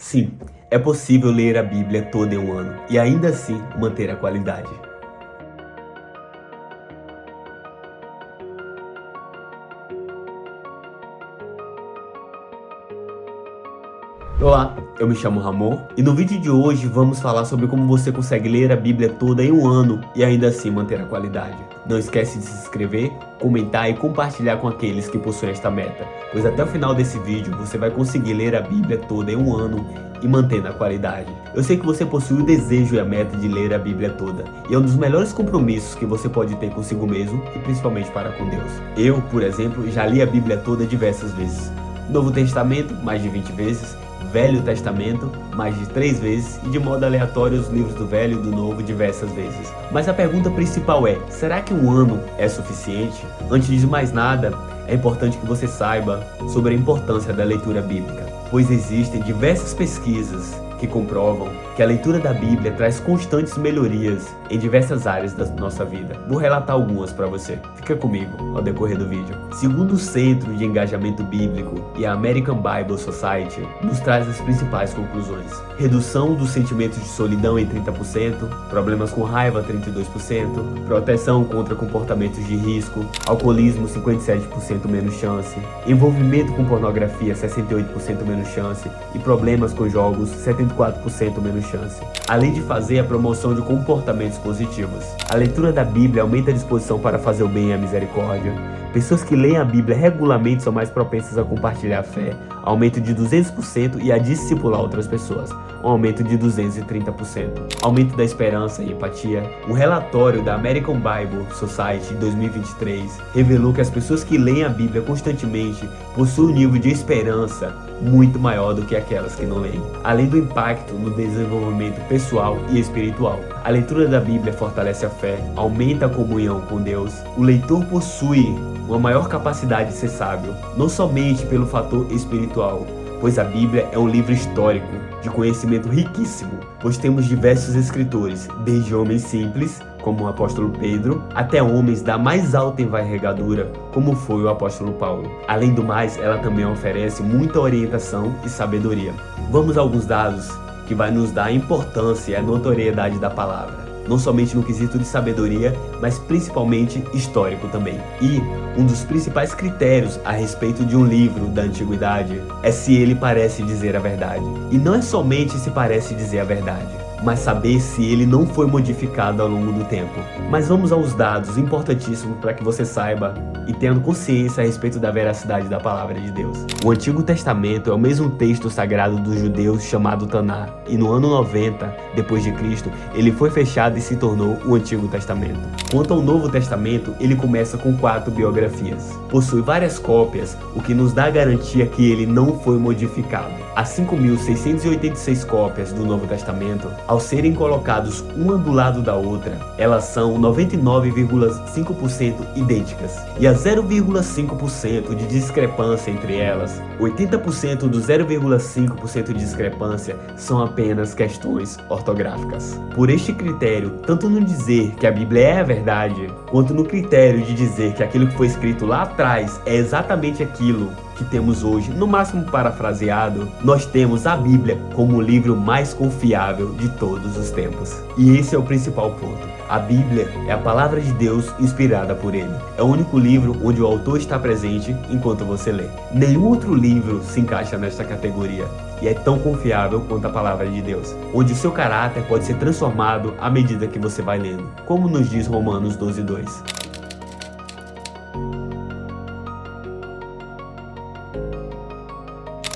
Sim, é possível ler a Bíblia toda em um ano e ainda assim manter a qualidade. Olá, eu me chamo Ramon e no vídeo de hoje vamos falar sobre como você consegue ler a Bíblia toda em um ano e ainda assim manter a qualidade. Não esquece de se inscrever, comentar e compartilhar com aqueles que possuem esta meta, pois até o final desse vídeo você vai conseguir ler a Bíblia toda em um ano e mantendo a qualidade. Eu sei que você possui o desejo e a meta de ler a Bíblia toda, e é um dos melhores compromissos que você pode ter consigo mesmo e principalmente para com Deus. Eu, por exemplo, já li a Bíblia toda diversas vezes. Novo Testamento, mais de 20 vezes, Velho Testamento, mais de 3 vezes, e de modo aleatório os livros do Velho e do Novo diversas vezes. Mas a pergunta principal é, será que um ano é suficiente? Antes de mais nada, é importante que você saiba sobre a importância da leitura bíblica, pois existem diversas pesquisas que comprovam que a leitura da Bíblia traz constantes melhorias em diversas áreas da nossa vida. Vou relatar algumas para você. Fica comigo ao decorrer do vídeo. Segundo o Centro de Engajamento Bíblico e a American Bible Society, nos traz as principais conclusões. Redução dos sentimentos de solidão em 30%, problemas com raiva 32%, proteção contra comportamentos de risco, alcoolismo 57% menos chance, envolvimento com pornografia 68% menos chance e problemas com jogos 74% menos chance, além de fazer a promoção de comportamentos positivos. A leitura da Bíblia aumenta a disposição para fazer o bem e a misericórdia. Pessoas que leem a Bíblia regularmente são mais propensas a compartilhar a fé, aumento de 200%, e a discipular outras pessoas, um aumento de 230%. Aumento da esperança e empatia. Um relatório da American Bible Society de 2023 revelou que as pessoas que leem a Bíblia constantemente possuem um nível de esperança muito maior do que aquelas que não leem, além do impacto no desenvolvimento pessoal e espiritual. A leitura da Bíblia fortalece a fé, aumenta a comunhão com Deus. O leitor possui uma maior capacidade de ser sábio, não somente pelo fator espiritual, pois a Bíblia é um livro histórico de conhecimento riquíssimo, pois temos diversos escritores, desde homens simples, como o apóstolo Pedro, até homens da mais alta envergadura, como foi o apóstolo Paulo. Além do mais, ela também oferece muita orientação e sabedoria. Vamos a alguns dados que vai nos dar a importância e a notoriedade da palavra, não somente no quesito de sabedoria, mas principalmente histórico também. E um dos principais critérios a respeito de um livro da antiguidade é se ele parece dizer a verdade. E não é somente se parece dizer a verdade, mas saber se ele não foi modificado ao longo do tempo. Mas vamos aos dados importantíssimos para que você saiba e tenha consciência a respeito da veracidade da palavra de Deus. O Antigo Testamento é o mesmo texto sagrado dos judeus chamado Taná, e no ano 90 depois de Cristo, ele foi fechado e se tornou o Antigo Testamento. Quanto ao Novo Testamento, ele começa com 4 biografias. Possui várias cópias, o que nos dá a garantia que ele não foi modificado. As 5.686 cópias do Novo Testamento, ao serem colocados uma do lado da outra, elas são 99,5% idênticas. E a 0,5% de discrepância entre elas, 80% do 0,5% de discrepância são apenas questões ortográficas. Por este critério, tanto no dizer que a Bíblia é a verdade, quanto no critério de dizer que aquilo que foi escrito lá atrás é exatamente aquilo que temos hoje, no máximo parafraseado, nós temos a Bíblia como o livro mais confiável de todos os tempos. E esse é o principal ponto. A Bíblia é a palavra de Deus inspirada por ele. É o único livro onde o autor está presente enquanto você lê. Nenhum outro livro se encaixa nesta categoria e é tão confiável quanto a palavra de Deus, onde o seu caráter pode ser transformado à medida que você vai lendo, como nos diz Romanos 12:2.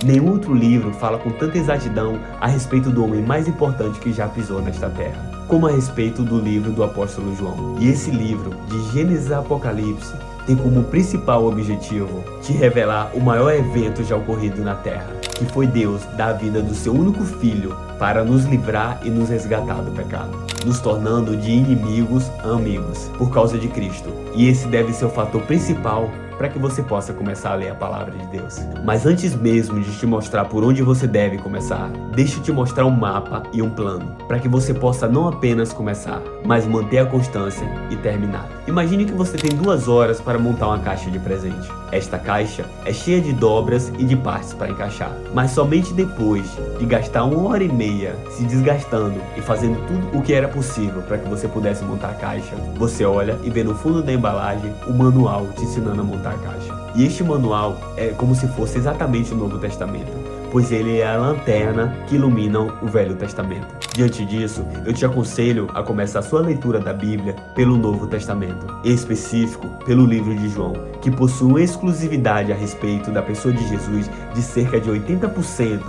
Nenhum outro livro fala com tanta exatidão a respeito do homem mais importante que já pisou nesta terra, como a respeito do livro do apóstolo João. E esse livro, de Gênesis a Apocalipse, tem como principal objetivo te revelar o maior evento já ocorrido na terra, que foi Deus dar a vida do seu único filho para nos livrar e nos resgatar do pecado, nos tornando de inimigos a amigos por causa de Cristo. E esse deve ser o fator principal para que você possa começar a ler a palavra de Deus. Mas antes mesmo de te mostrar por onde você deve começar, deixa eu te mostrar um mapa e um plano, para que você possa não apenas começar, mas manter a constância e terminar. Imagine que você tem 2 horas para montar uma caixa de presente. Esta caixa é cheia de dobras e de partes para encaixar, mas somente depois de gastar 1h30 se desgastando e fazendo tudo o que era possível para que você pudesse montar a caixa, você olha e vê no fundo da embalagem o manual te ensinando a montar a caixa. E este manual é como se fosse exatamente o Novo Testamento, pois ele é a lanterna que ilumina o Velho Testamento. Diante disso, eu te aconselho a começar sua leitura da Bíblia pelo Novo Testamento, em específico pelo livro de João, que possui uma exclusividade a respeito da pessoa de Jesus de cerca de 80%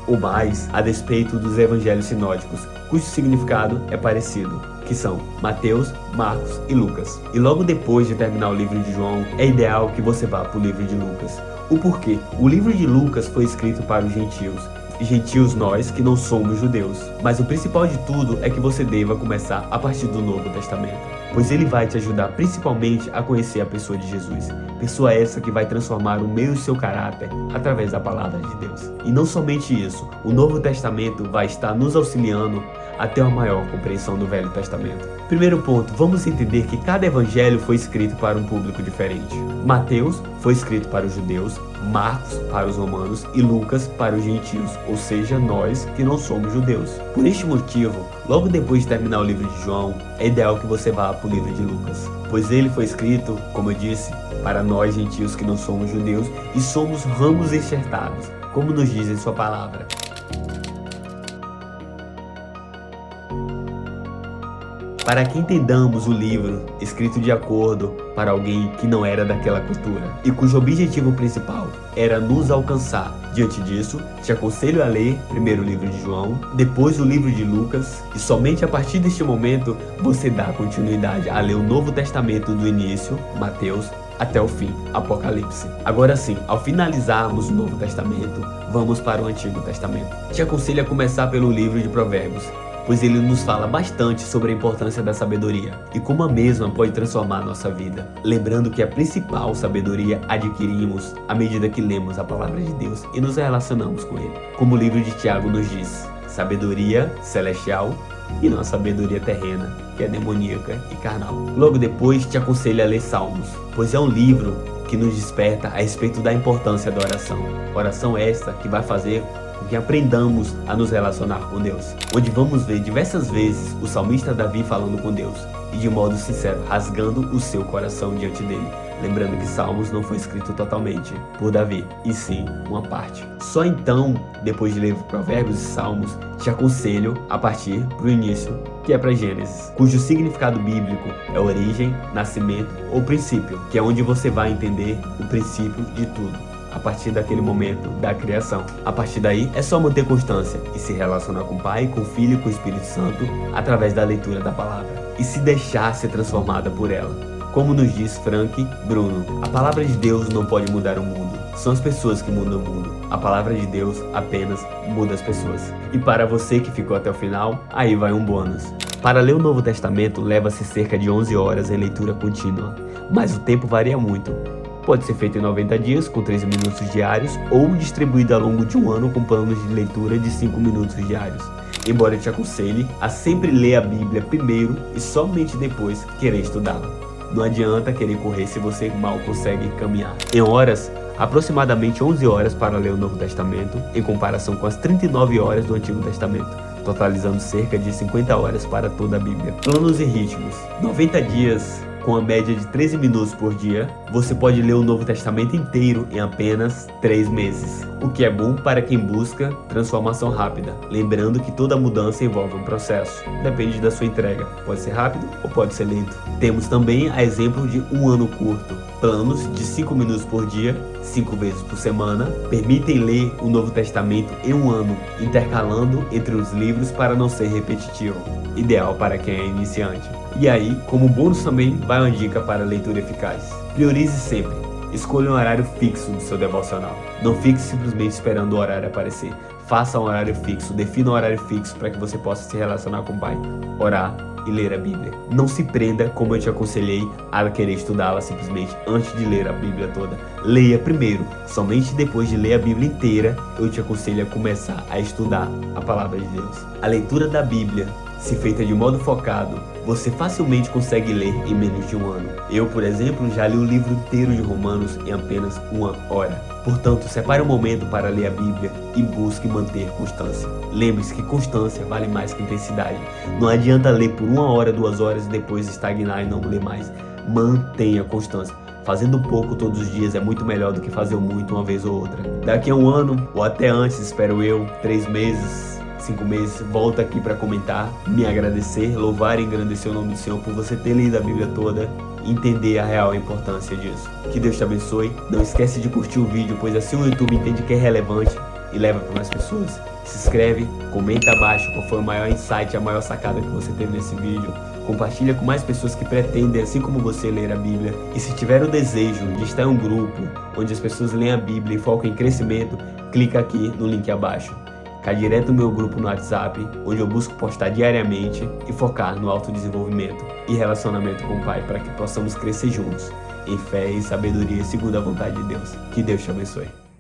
ou mais a despeito dos evangelhos sinóticos, cujo significado é parecido, que são Mateus, Marcos e Lucas. E logo depois de terminar o livro de João, é ideal que você vá para o livro de Lucas. O porquê? O livro de Lucas foi escrito para os gentios. Gentios nós que não somos judeus. Mas o principal de tudo é que você deva começar a partir do Novo Testamento, pois ele vai te ajudar principalmente a conhecer a pessoa de Jesus. Pessoa essa que vai transformar o meu e o seu caráter através da palavra de Deus. E não somente isso, o Novo Testamento vai estar nos auxiliando a ter uma maior compreensão do Velho Testamento. Primeiro ponto, vamos entender que cada evangelho foi escrito para um público diferente. Mateus foi escrito para os judeus, Marcos para os romanos e Lucas para os gentios, ou seja, nós que não somos judeus. Por este motivo, logo depois de terminar o livro de João, é ideal que você vá para o livro de Lucas, pois ele foi escrito, como eu disse, para nós gentios que não somos judeus e somos ramos enxertados, como nos diz em sua palavra. Para que entendamos o livro escrito de acordo para alguém que não era daquela cultura e cujo objetivo principal era nos alcançar. Diante disso, te aconselho a ler primeiro o livro de João, depois o livro de Lucas e somente a partir deste momento você dá continuidade a ler o Novo Testamento do início, Mateus, até o fim, Apocalipse. Agora sim, ao finalizarmos o Novo Testamento, vamos para o Antigo Testamento. Te aconselho a começar pelo livro de Provérbios, pois ele nos fala bastante sobre a importância da sabedoria e como a mesma pode transformar a nossa vida. Lembrando que a principal sabedoria adquirimos à medida que lemos a palavra de Deus e nos relacionamos com ele. Como o livro de Tiago nos diz, sabedoria celestial e não a sabedoria terrena, que é demoníaca e carnal. Logo depois te aconselho a ler Salmos, pois é um livro que nos desperta a respeito da importância da oração. Oração esta que vai fazer que aprendamos a nos relacionar com Deus, onde vamos ver diversas vezes o salmista Davi falando com Deus e de modo sincero, rasgando o seu coração diante dele. Lembrando que Salmos não foi escrito totalmente por Davi, e sim uma parte. Só então, depois de ler Provérbios e Salmos, te aconselho a partir para o início, que é para Gênesis, cujo significado bíblico é origem, nascimento ou princípio, que é onde você vai entender o princípio de tudo. A partir daquele momento da criação. A partir daí é só manter constância e se relacionar com o Pai, com o Filho e com o Espírito Santo através da leitura da palavra e se deixar ser transformada por ela. Como nos diz Frank Bruno, a palavra de Deus não pode mudar o mundo, são as pessoas que mudam o mundo. A palavra de Deus apenas muda as pessoas. E para você que ficou até o final, aí vai um bônus. Para ler o Novo Testamento leva-se cerca de 11 horas em leitura contínua, mas o tempo varia muito. Pode ser feito em 90 dias, com 13 minutos diários, ou distribuído ao longo de um ano com planos de leitura de 5 minutos diários. Embora eu te aconselhe a sempre ler a Bíblia primeiro e somente depois querer estudá-la. Não adianta querer correr se você mal consegue caminhar. Em horas, aproximadamente 11 horas para ler o Novo Testamento, em comparação com as 39 horas do Antigo Testamento, totalizando cerca de 50 horas para toda a Bíblia. Planos e ritmos. 90 dias com a média de 13 minutos por dia, você pode ler o Novo Testamento inteiro em apenas 3 meses, o que é bom para quem busca transformação rápida, lembrando que toda mudança envolve um processo, depende da sua entrega, pode ser rápido ou pode ser lento. Temos também a exemplo de um ano curto, planos de 5 minutos por dia, 5 vezes por semana, permitem ler o Novo Testamento em um ano, intercalando entre os livros para não ser repetitivo, ideal para quem é iniciante. E aí, como bônus também, vai uma dica para leitura eficaz. Priorize sempre. Escolha um horário fixo do seu devocional. Não fique simplesmente esperando o horário aparecer. Faça um horário fixo, defina um horário fixo para que você possa se relacionar com o Pai, orar e ler a Bíblia. Não se prenda, como eu te aconselhei, a querer estudá-la simplesmente antes de ler a Bíblia toda. Leia primeiro. Somente depois de ler a Bíblia inteira, eu te aconselho a começar a estudar a Palavra de Deus. A leitura da Bíblia Se feita de modo focado, você facilmente consegue ler em menos de um ano. Eu, por exemplo, já li o livro inteiro de Romanos em apenas 1 hora. Portanto, separe um momento para ler a Bíblia e busque manter constância. Lembre-se que constância vale mais que intensidade. Não adianta ler por 1 hora, 2 horas e depois estagnar e não ler mais. Mantenha constância. Fazendo pouco todos os dias é muito melhor do que fazer muito uma vez ou outra. Daqui a 1 ano, ou até antes, espero eu, 3 meses, 5 meses, volta aqui para comentar, me agradecer, louvar e engrandecer o nome do Senhor por você ter lido a Bíblia toda e entender a real importância disso. Que Deus te abençoe. Não esquece de curtir o vídeo, pois assim o YouTube entende que é relevante e leva para mais pessoas. Se inscreve, comenta abaixo qual foi o maior insight, a maior sacada que você teve nesse vídeo. Compartilha com mais pessoas que pretendem, assim como você, ler a Bíblia. E se tiver o desejo de estar em um grupo onde as pessoas leem a Bíblia e focam em crescimento, clica aqui no link abaixo. Cai direto no meu grupo no WhatsApp, onde eu busco postar diariamente e focar no autodesenvolvimento e relacionamento com o Pai, para que possamos crescer juntos, em fé e sabedoria segundo a vontade de Deus. Que Deus te abençoe.